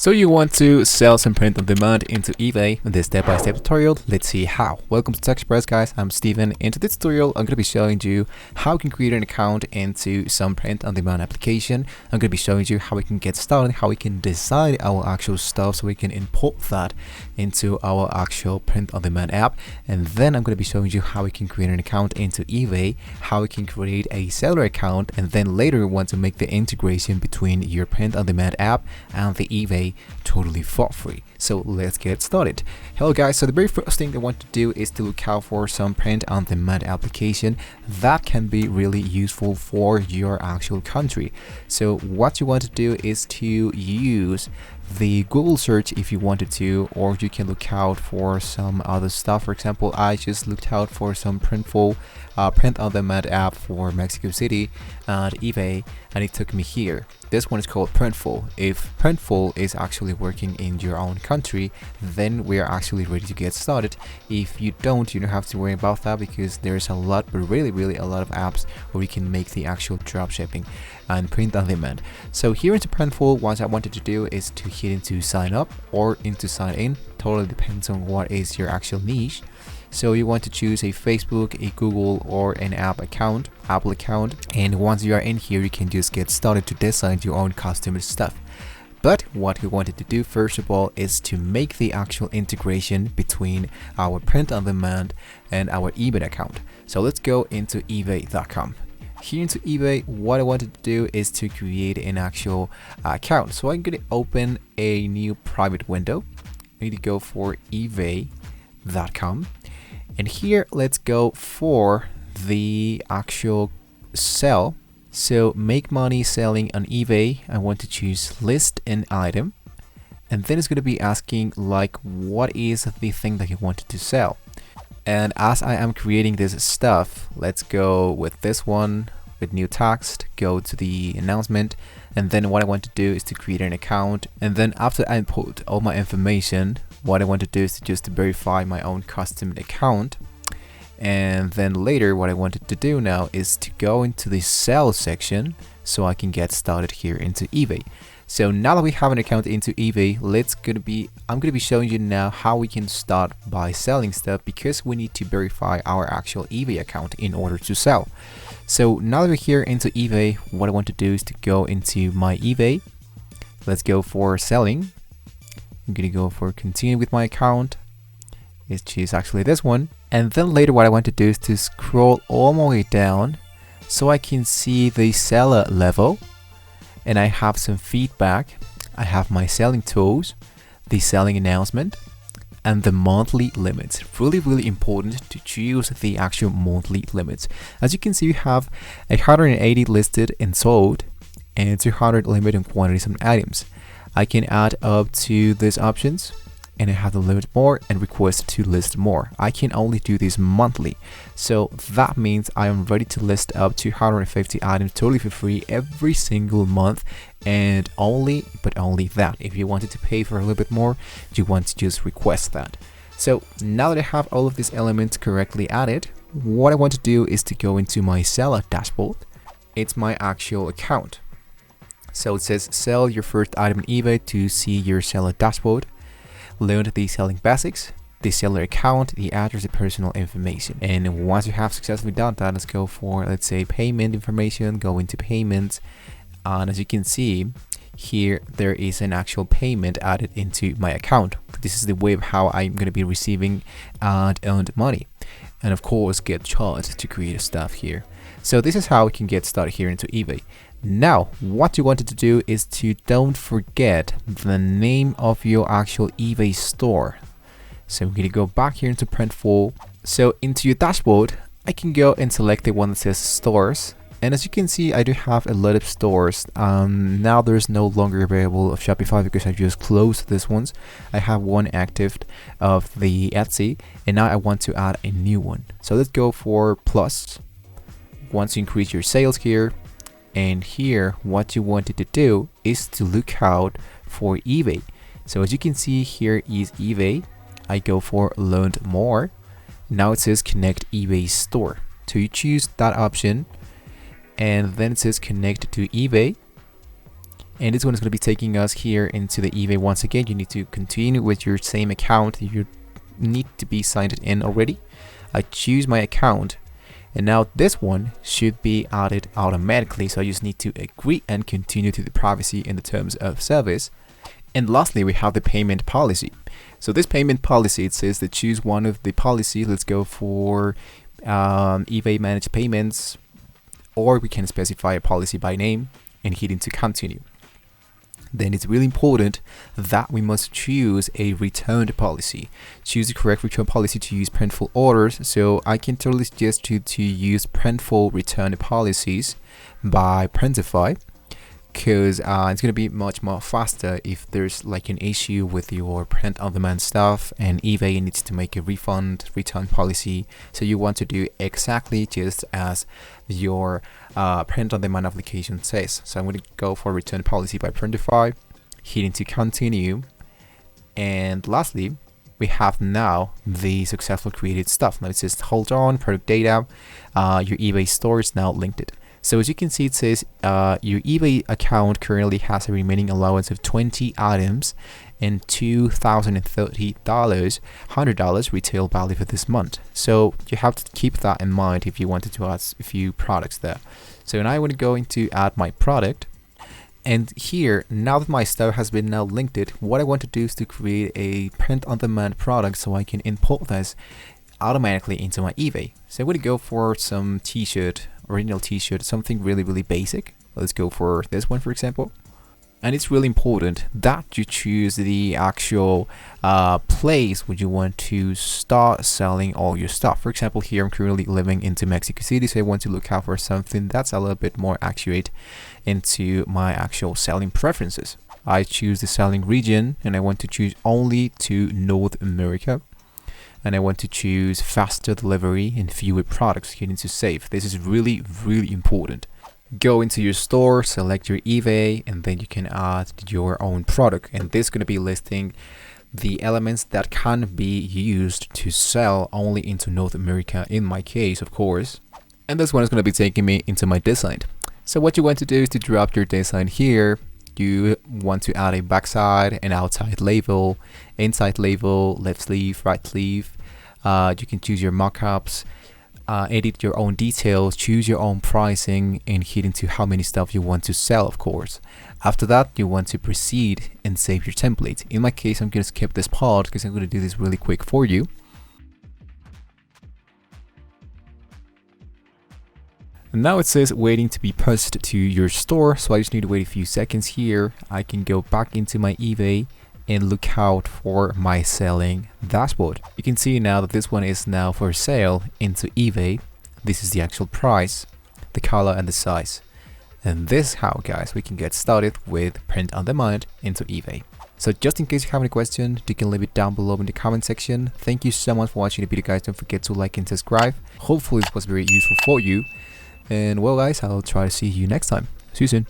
So you want to sell some print on demand into eBay. In this step-by-step tutorial, let's see how. Welcome to TechExpress, guys. I'm Steven. In today's tutorial, I'm going to be showing you how you can create an account into some print on demand application. I'm going to be showing you how we can get started, how we can design our actual stuff so we can import that into our actual print on demand app. And then I'm going to be showing you how we can create an account into eBay, how we can create a seller account, and then later we want to make the integration between your print on demand app and the eBay totally for free. So let's get started. Hello guys, so the very first thing I want to do is to look out for some print on demand application that can be really useful for your actual country. So what you want to do is to use the Google search if you wanted to, or you can look out for some other stuff. For example, I just looked out for some print on demand app for Mexico City and eBay, and it took me here. This one is called Printful. If Printful is actually working in your own country, then we are actually ready to get started. If you don't have to worry about that, because there's a lot, but really a lot of apps where we can make the actual drop shipping and print on demand. So here into Printful, what I wanted to do is to hit into sign up or into sign in. Totally depends on what is your actual niche. So you want to choose a Facebook, a Google, or an Apple account, and once you are in here, you can just get started to design your own custom stuff. But what we wanted to do first of all is to make the actual integration between our print on demand and our eBay account. So let's go into ebay.com. Here into eBay, what I wanted to do is to create an actual account. So I'm going to open a new private window. I need to go for ebay.com. And here, let's go for the actual sell. So make money selling on eBay. I want to choose list an item. And then it's going to be asking like, what is the thing that you wanted to sell? And as I am creating this stuff, let's go with this one with new text, go to the announcement. And then what I want to do is to create an account. And then after I input all my information, what I want to do is to just verify my own custom account. And then later what I wanted to do now is to go into the sell section so I can get started here into eBay. So now that we have an account into eBay, I'm gonna be showing you now how we can start by selling stuff, because we need to verify our actual eBay account in order to sell. So now that we're here into eBay, what I want to do is to go into my eBay. Let's go for selling. I'm gonna go for continue with my account. Let's choose actually this one. And then later what I want to do is to scroll all my way down so I can see the seller level. And I have some feedback. I have my selling tools, the selling announcement, and the monthly limits. Really important to choose the actual monthly limits. As you can see, we have 180 listed and sold and 200 limit on quantities of items. I can add up to these options, and I have the limit more and request to list more. I can only do this monthly. So that means I am ready to list up to 250 items totally for free every single month, and only that. If you wanted to pay for a little bit more, you want to just request that. So now that I have all of these elements correctly added, what I want to do is to go into my seller dashboard. It's my actual account. So it says sell your first item on eBay to see your seller dashboard. Learn the selling basics, the seller account, the address, the personal information. And once you have successfully done that, let's go for, let's say, payment information, go into payments. And as you can see here, there is an actual payment added into my account. This is the way of how I'm going to be receiving and earned money. And of course, get charged to create stuff here. So this is how we can get started here into eBay. Now, what you wanted to do is to don't forget the name of your actual eBay store. So I'm going to go back here into Printful. So into your dashboard, I can go and select the one that says stores. And as you can see, I do have a lot of stores. Now there's no longer available of Shopify because I just closed this ones. I have one active of the Etsy, and now I want to add a new one. So let's go for plus. Once you increase your sales here, and here what you wanted to do is to look out for eBay. So as you can see, here is eBay. I go for learn more. Now it says connect eBay store. So you choose that option, and then it says connect to eBay. And this one is going to be taking us here into the eBay once again. You need to continue with your same account. You need to be signed in already. I choose my account, and now this one should be added automatically, so I just need to agree and continue to the privacy and the terms of service. And lastly, we have the payment policy. So this payment policy, it says that choose one of the policy. Let's go for eBay managed payments, or we can specify a policy by name and hit into continue. Then it's really important that we must choose a return policy. Choose the correct return policy to use Printful orders. So I can totally suggest you to use Printful return policies by Printify, because it's going to be much more faster if there's like an issue with your print on demand stuff and eBay needs to make a refund return policy. So you want to do exactly just as your print on demand application says. So I'm going to go for return policy by Printify, hit into continue, and lastly we have now the successful created stuff. Now it says hold on, product data, your eBay store is now linked. So as you can see, it says your eBay account currently has a remaining allowance of 20 items and $2,030, $100 retail value for this month. So you have to keep that in mind if you wanted to add a few products there. So now I want to go into add my product. And here, now that my stuff has been now linked, what I want to do is to create a print on demand product so I can import this automatically into my eBay. So I'm going to go for some t-shirt, original t-shirt, something really basic. Let's go for this one, for example. And it's really important that you choose the actual place where you want to start selling all your stuff. For example, here I'm currently living into Mexico City, so I want to look out for something that's a little bit more accurate into my actual selling preferences. I choose the selling region, and I want to choose only to North America. And I want to choose faster delivery and fewer products. Hitting to save. This is really important. Go into your store, select your eBay, and then you can add your own product. And this is going to be listing the elements that can be used to sell only into North America, in my case, of course. And this one is going to be taking me into my design. So what you want to do is to drop your design here. You want to add a backside and outside label, inside label, left sleeve, right sleeve. You can choose your mockups, edit your own details, choose your own pricing, and hit into how many stuff you want to sell, of course. After that, you want to proceed and save your template. In my case, I'm going to skip this part because I'm going to do this really quick for you. And now it says waiting to be posted to your store, so I just need to wait a few seconds here. I can go back into my eBay and look out for my selling dashboard. You can see now that this one is now for sale into eBay. This is the actual price, the color, and the size. And this is how, guys, we can get started with print on demand into eBay. So just in case you have any questions, you can leave it down below in the comment section. Thank you so much for watching the video, guys. Don't forget to like and subscribe. Hopefully this was very useful for you. And well, guys, I'll try to see you next time. See you soon.